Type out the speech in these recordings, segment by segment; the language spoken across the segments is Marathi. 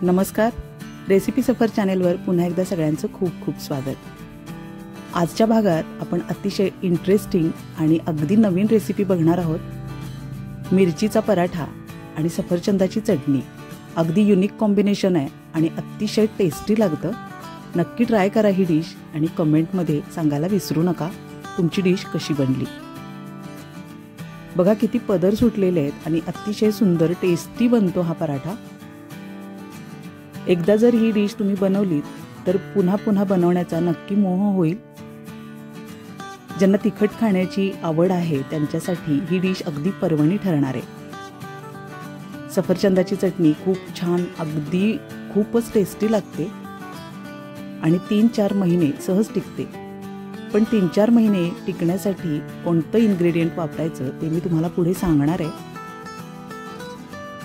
नमस्कार, रेसिपी सफर चॅनेलवर पुन्हा एकदा सगळ्यांचं खूप खूप स्वागत. आजच्या भागात आपण अतिशय इंटरेस्टिंग आणि अगदी नवीन रेसिपी बघणार आहोत. मिरचीचा पराठा आणि सफरचंदाची चटणी. अगदी युनिक कॉम्बिनेशन आहे आणि अतिशय टेस्टी लागतं. नक्की ट्राय करा ही डिश आणि कमेंटमध्ये सांगायला विसरू नका तुमची डिश कशी बनली. बघा किती पदर सुटलेले आहेत आणि अतिशय सुंदर टेस्टी बनतो हा पराठा. एकदा जर ही डिश तुम्ही बनवलीत तर पुन्हा पुन्हा बनवण्याचा नक्की मोह होईल. ज्यांना तिखट खाण्याची आवड आहे त्यांच्यासाठी ही डिश अगदी पर्वणी ठरणार आहे. सफरचंदाची चटणी खूप छान, अगदी खूपच टेस्टी लागते आणि 3-4 महिने सहज टिकते. पण 3-4 महिने टिकण्यासाठी कोणतं इन्ग्रेडियंट वापरायचं ते मी तुम्हाला पुढे सांगणार आहे.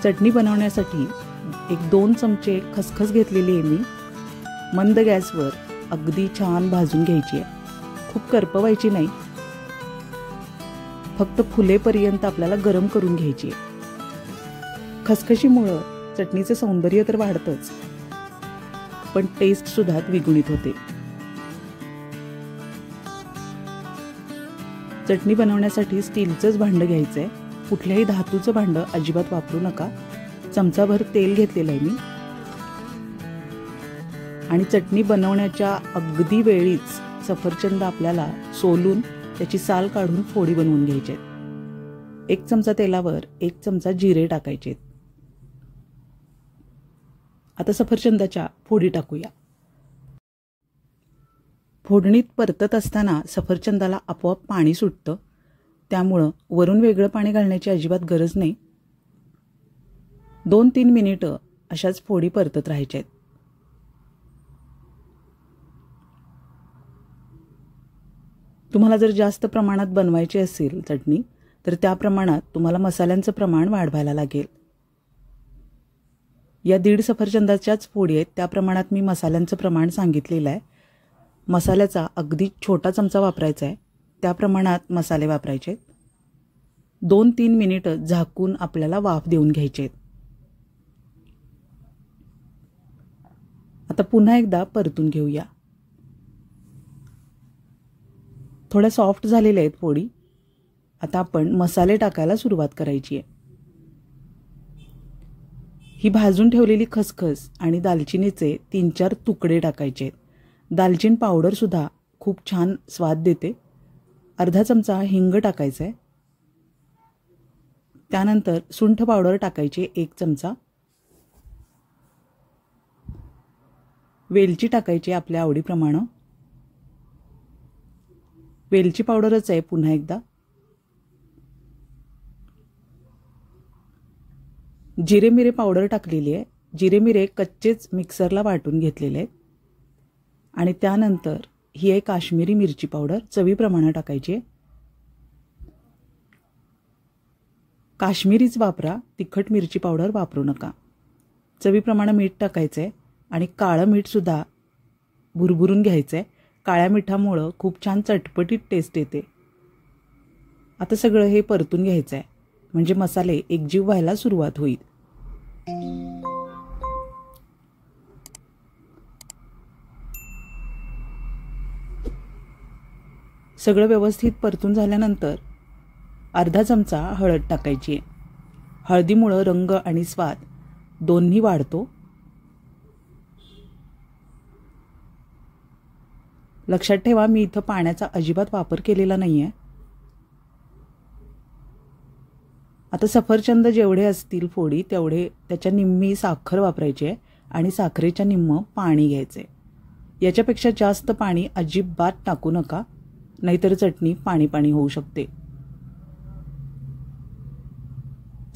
चटणी बनवण्यासाठी 1-2 चमचे खसखस घेतलेली आहे मी. मंद गॅसवर अगदी छान भाजून घ्यायची आहे. खूप करपवायची नाही, फक्त फुलेपर्यंत आपल्याला गरम करून घ्यायची आहे. खसखशीमुळं चटणीचं सौंदर्य तर वाढतंच, पण टेस्ट सुद्धा द्विगुणित होते. चटणी बनवण्यासाठी स्टीलचंच भांडं घ्यायचं आहे. कुठल्याही धातूचं भांडं अजिबात वापरू नका. चमचाभर तेल घेतलेलं आहे मी आणि चटणी बनवण्याच्या अगदी वेळीच सफरचंद आपल्याला सोलून त्याची साल काढून फोडी बनवून घ्यायचे आहेत. 1 चमचा तेलावर 1 चमचा जिरे टाकायचे. आता सफरचंदाच्या फोडी टाकूया. फोडणीत परतत असताना सफरचंदाला आपोआप पाणी सुटतं, त्यामुळं वरून वेगळं पाणी घालण्याची अजिबात गरज नाही. 2-3 मिनिटं अशाच फोडी परतत राहायच्या आहेत. तुम्हाला जर जास्त प्रमाणात बनवायची असेल चटणी तर त्या प्रमाणात तुम्हाला मसाल्यांचं प्रमाण वाढवायला लागेल. या 1.5 सफरचंदाच्याच फोडी आहेत, त्या प्रमाणात मी मसाल्यांचं प्रमाण सांगितलेलं आहे. मसाल्याचा अगदी छोटा चमचा वापरायचा आहे, त्या प्रमाणात मसाले वापरायचे आहेत. 2-3 मिनिटं झाकून आपल्याला वाफ देऊन घ्यायचे आहेत. आता पुन्हा एकदा परतून घेऊया. थोड्या सॉफ्ट झालेल्या आहेत फोडी. आता आपण मसाले टाकायला सुरुवात करायची आहे. ही भाजून ठेवलेली खसखस आणि दालचिनीचे 3-4 तुकडे टाकायचे आहेत. दालचिनी पावडर सुद्धा खूप छान स्वाद देते. अर्धा चमचा हिंग टाकायचा आहे. त्यानंतर सुंठ पावडर टाकायची 1 चमचा. वेलची टाकायची आपल्या आवडीप्रमाणे. वेलची पावडरच आहे पुन्हा एकदा. जिरे मिरे पावडर टाकलेली आहे. जिरे मिरे कच्चेच मिक्सरला वाटून घेतलेले आहेत. आणि त्यानंतर ही आहे काश्मीरी मिरची पावडर, चवीप्रमाणे टाकायची आहे. काश्मीरीच वापरा, तिखट मिरची पावडर वापरू नका. चवीप्रमाणे मीठ टाकायचं आहे आणि काळं मीठसुद्धा भुरभुरून घ्यायचं आहे. काळ्या मिठामुळं खूप छान चटपटीत टेस्ट येते. आता सगळं हे परतून घ्यायचं आहे म्हणजे मसाले एकजीव व्हायला सुरुवात होईल. सगळं व्यवस्थित परतून झाल्यानंतर अर्धा चमचा हळद टाकायची आहे. हळदीमुळं रंग आणि स्वाद दोन्ही वाढतो. लक्षात ठेवा, मी इथं पाण्याचा अजिबात वापर केलेला नाही आहे. आता सफरचंद जेवढे असतील फोडी तेवढे त्याच्या निम्मी साखर वापरायची आहे आणि साखरेच्या निम्मं पाणी घ्यायचे. याच्यापेक्षा जास्त पाणी अजिबात टाकू नका, नाहीतर चटणी पाणी पाणी होऊ शकते.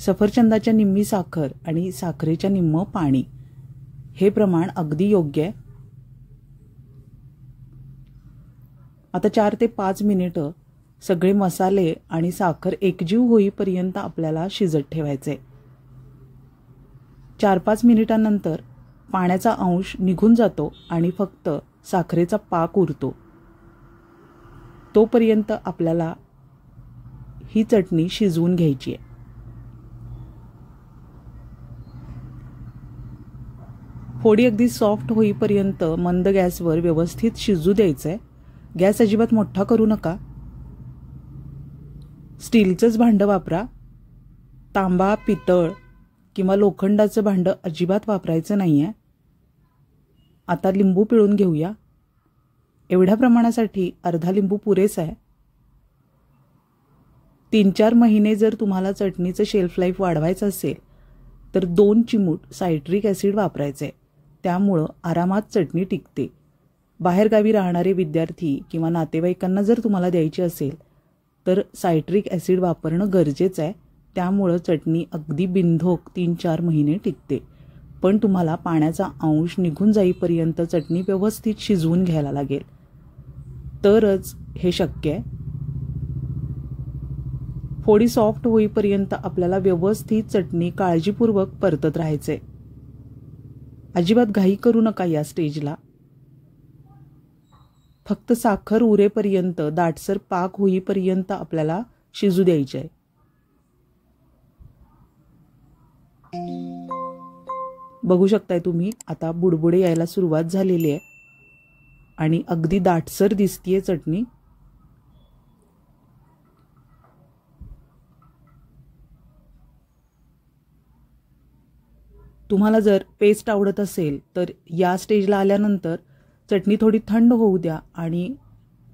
सफरचंदाच्या निम्मी साखर आणि साखरेच्या निम्मं पाणी हे प्रमाण अगदी योग्य आहे. आता 4 ते 5 मिनिटं सगळे मसाले आणि साखर एकजीव होईपर्यंत आपल्याला शिजत ठेवायचे. 4-5 मिनिटांनंतर पाण्याचा अंश निघून जातो आणि फक्त साखरेचा पाक उरतो. तोपर्यंत आपल्याला ही चटणी शिजवून घ्यायची आहे. फोडी अगदी सॉफ्ट होईपर्यंत मंद गॅसवर व्यवस्थित शिजू द्यायचं आहे. गॅस अजिबात मोठा करू नका. स्टीलचंच भांडं वापरा. तांबा, पितळ किंवा लोखंडाचं भांडं अजिबात वापरायचं नाही आहे. आता लिंबू पिळून घेऊया. एवढ्या प्रमाणासाठी अर्धा लिंबू पुरेसा आहे. 3-4 महिने जर तुम्हाला चटणीचं शेल्फ लाईफ वाढवायचं असेल तर 2 चिमूट सायट्रिक ॲसिड वापरायचं आहे. त्यामुळं आरामात चटणी टिकते. बाहेरगावी राहणारे विद्यार्थी किंवा नातेवाईकांना जर तुम्हाला द्यायची असेल तर सायट्रिक ॲसिड वापरणं गरजेचं आहे. त्यामुळं चटणी अगदी बिनधोक 3-4 महिने टिकते. पण तुम्हाला पाण्याचा अंश निघून जाईपर्यंत चटणी व्यवस्थित शिजवून घ्यायला लागेल, तरच हे शक्य आहे. फोडी सॉफ्ट होईपर्यंत आपल्याला व्यवस्थित चटणी काळजीपूर्वक परतत राहायचे. अजिबात घाई करू नका या स्टेजला. फक्त साखर उरेपर्यंत, दाटसर पाक होईपर्यंत आपल्याला शिजू द्यायचे आहे. बघू शकताय तुम्ही, आता बुडबुडे यायला सुरुवात झालेली आहे आणि अगदी दाटसर दिसतीये चटणी. तुम्हाला जर पेस्ट आवडत असेल तर या स्टेजला आल्यानंतर चटणी थोडी थंड होऊ द्या आणि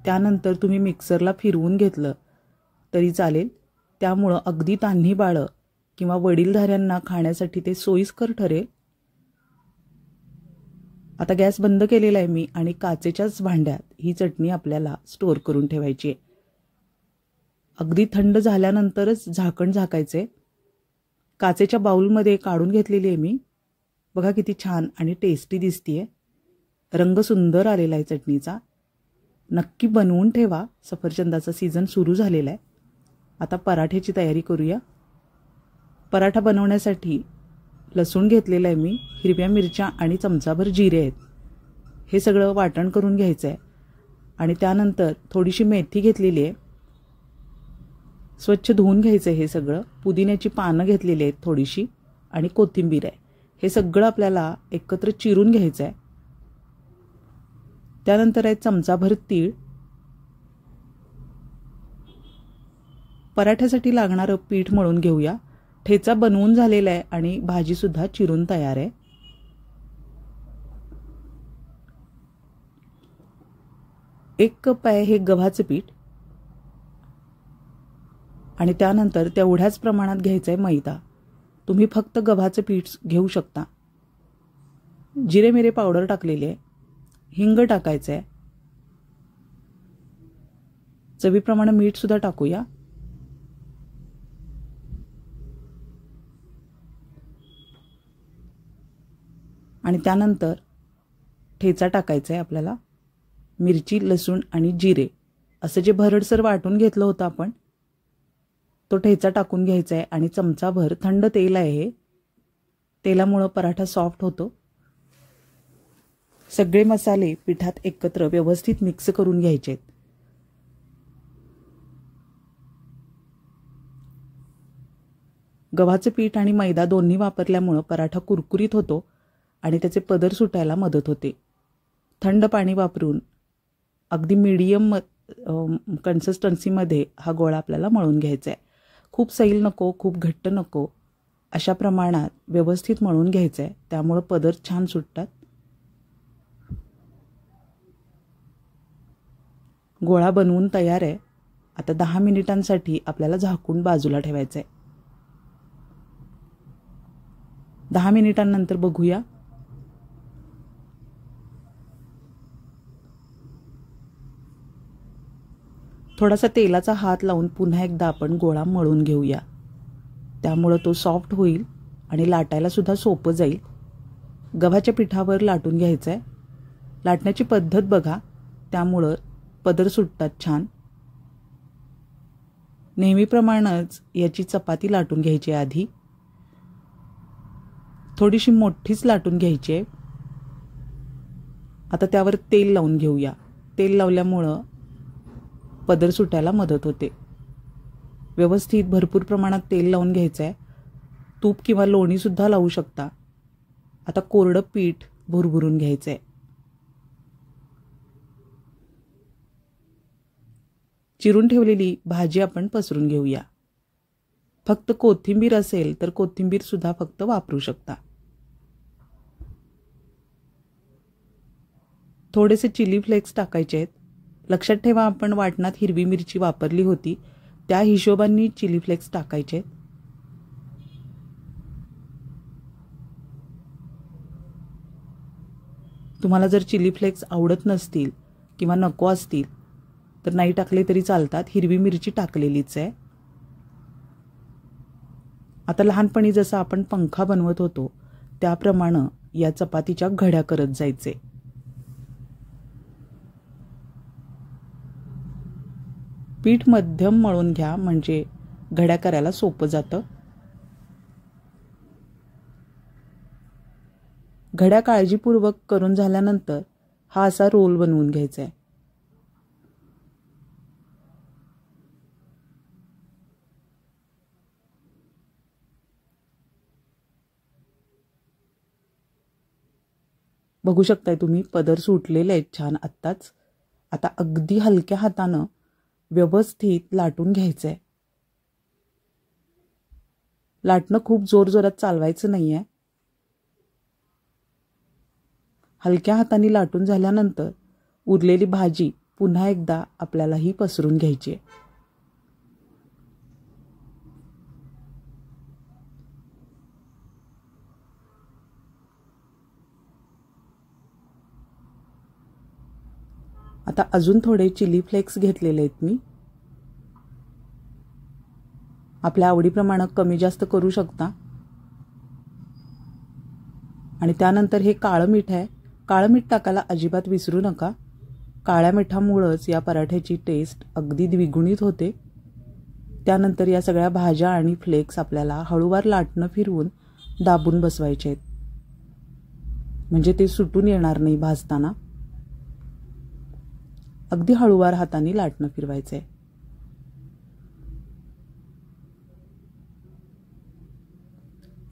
त्यानंतर तुम्ही मिक्सरला फिरवून घेतलं तरी चालेल. त्यामुळं अगदी तान्ही बाळं किंवा वडीलधाऱ्यांना खाण्यासाठी ते सोयीस्कर ठरेल. आता गॅस बंद केलेला आहे मी आणि काचेच्याच भांड्यात ही चटणी आपल्याला स्टोअर करून ठेवायची आहे. अगदी थंड झाल्यानंतरच झाकण झाकायचे. काचेच्या बाउलमध्ये काढून घेतलेली आहे मी. बघा किती छान आणि टेस्टी दिसतीये. रंग सुंदर आलेला आहे चटणीचा. नक्की बनवून ठेवा. सफरचंदाचा सीझन सुरू झालेला आहे. आता पराठ्याची तयारी करूया. पराठा बनवण्यासाठी लसूण घेतलेलं आहे मी, हिरव्या मिरच्या आणि चमचाभर जिरे आहेत. हे सगळं वाटण करून घ्यायचं आहे आणि त्यानंतर थोडीशी मेथी घेतलेली आहे. स्वच्छ धुवून घ्यायचं आहे हे सगळं. पुदिन्याची पानं घेतलेली आहेत थोडीशी आणि कोथिंबीर आहे. हे सगळं आपल्याला एकत्र चिरून घ्यायचं आहे. त्यानंतर आहे चमचाभर तीळ. पराठ्यासाठी लागणारं पीठ मळून घेऊया. ठेचा बनवून झालेला आहे आणि भाजीसुद्धा चिरून तयार आहे. एक कप आहे हे गव्हाचं पीठ आणि त्यानंतर तेवढ्याच प्रमाणात घ्यायचं आहे मैदा. तुम्ही फक्त गव्हाचं पीठ घेऊ शकता. जिरे मिरे पावडर टाकलेली आहे. हिंग टाकायचं आहे. चवीप्रमाणे मीठ सुद्धा टाकूया. आणि त्यानंतर ठेचा टाकायचा आहे आपल्याला. मिरची, लसूण आणि जिरे असं जे भरडसर वाटून घेतलं होतं आपण, तो ठेचा टाकून घ्यायचा आहे आणि चमचाभर थंड तेल आहे हे. तेलामुळं पराठा सॉफ्ट होतो. सगळे मसाले पिठात एकत्र व्यवस्थित मिक्स करून घ्यायचे आहेत. गव्हाचं पीठ आणि मैदा दोन्ही वापरल्यामुळं पराठा कुरकुरीत होतो आणि त्याचे पदर सुटायला मदत होते. थंड पाणी वापरून अगदी मीडियम कन्सिस्टन्सीमध्ये हा गोळा आपल्याला मळून घ्यायचा आहे. खूप सैल नको, खूप घट्ट नको, अशा प्रमाणात व्यवस्थित मळून घ्यायचं आहे. त्यामुळं पदर छान सुटतात. गोळा बनवून तयार आहे. आता 10 मिनिटांसाठी आपल्याला झाकून बाजूला ठेवायचं आहे. 10 मिनिटांनंतर बघूया. थोडासा तेलाचा हात लावून पुन्हा एकदा आपण गोळा मळून घेऊया. त्यामुळं तो सॉफ्ट होईल आणि लाटायला सुद्धा सोपं जाईल. गव्हाच्या पिठावर लाटून घ्यायचं आहे. लाटण्याची पद्धत बघा, त्यामुळं पदर सुटतात छान. नेहमीप्रमाणेच याची चपाती लाटून घ्यायची आधी. थोडीशी मोठीच लाटून घ्यायची आहे. आता त्यावर तेल लावून घेऊया. तेल लावल्यामुळं पदर सुटायला मदत होते. व्यवस्थित भरपूर प्रमाणात तेल लावून घ्यायचं आहे. तूप किंवा लोणीसुद्धा लावू शकता. आता कोरडं पीठ भुरभुरून घ्यायचं आहे. चिरून ठेवलेली भाजी आपण पसरून घेऊया. फक्त कोथिंबीर असेल तर कोथिंबीर सुद्धा फक्त वापरू शकता. थोडेसे चिली फ्लेक्स टाकायचे आहेत. लक्षात ठेवा, आपण वाटणात हिरवी मिरची वापरली होती, त्या हिशोबाने चिली फ्लेक्स टाकायचे आहेत. तुम्हाला जर चिली फ्लेक्स आवडत नसतील किंवा नको असतील तर नाही टाकले तरी चालतात. हिरवी मिरची टाकलेलीच आहे. आता लहानपणी जसं आपण पंखा बनवत होतो त्याप्रमाणे या चपातीच्या घड्या करत जायचे. पीठ मध्यम मळून घ्या, म्हणजे घड्या करायला सोपं जातं. घड्या काळजीपूर्वक करून झाल्यानंतर हा असा रोल बनवून घ्यायचा आहे. बघू शकताय तुम्ही, पदर सुटलेले आहेत छान आत्ताच. आता अगदी हलक्या हातानं व्यवस्थित लाटून घ्यायचं आहे. लाटणं खूप जोरजोरात चालवायचं नाही आहे. हलक्या हाताने लाटून झाल्यानंतर उरलेली भाजी पुन्हा एकदा आपल्याला ही पसरून घ्यायची आहे. आता अजून थोडे चिली फ्लेक्स घेतलेले आहेत मी. आपल्या आवडीप्रमाणे कमी जास्त करू शकता. आणि त्यानंतर हे काळं मीठ आहे. काळं मीठ टाकायला अजिबात विसरू नका. काळ्या मिठामुळंच या पराठ्याची टेस्ट अगदी द्विगुणित होते. त्यानंतर या सगळ्या भाज्या आणि फ्लेक्स आपल्याला हळूवार लाटणं फिरवून दाबून बसवायचे आहेत, म्हणजे ते सुटून येणार नाही भाजताना. अगदी हळूवार हाताने लाटणं फिरवायचं आहे.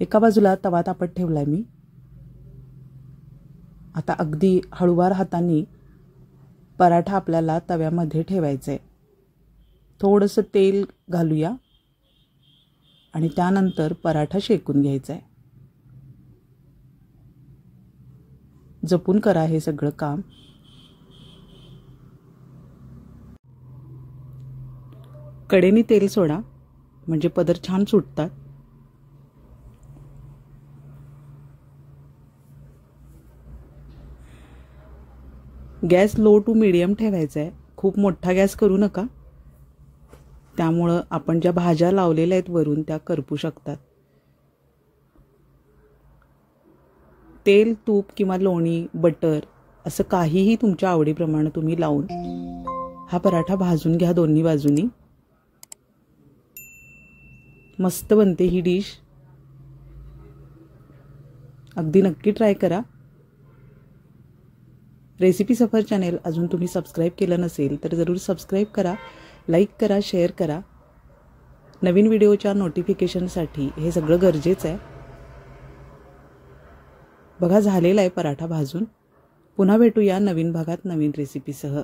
एका बाजूला तवा तापत ठेवलाय मी. आता अगदी हळूवार हाताने पराठा आपल्याला तव्यामध्ये ठेवायचा आहे. थोडंसं तेल घालूया आणि त्यानंतर पराठा शेकून घ्यायचा आहे. जपून करा हे सगळं काम. कडेने तेल सोडा, म्हणजे पदर छान सुटतात. गॅस लो टू मीडियम ठेवायचा आहे. खूप मोठा गॅस करू नका, त्यामुळं आपण ज्या भाज्या लावलेल्या आहेत वरून त्या करपू शकतात. तेल, तूप किंवा लोणी, बटर असं काहीही तुमच्या आवडीप्रमाणे तुम्ही लावून हा पराठा भाजून घ्या दोन्ही बाजूनी. मस्त बनते ही डिश. अगदी नक्की ट्राय करा. रेसिपी सफर चॅनेल अजून तुम्ही सबस्क्राईब केलं नसेल तर जरूर सबस्क्राईब करा, लाईक करा, शेअर करा. नवीन व्हिडिओच्या नोटिफिकेशनसाठी हे सगळं गरजेचं आहे. बघा, झालेला आहे पराठा भाजून. पुन्हा भेटूया नवीन भागात नवीन रेसिपीसह.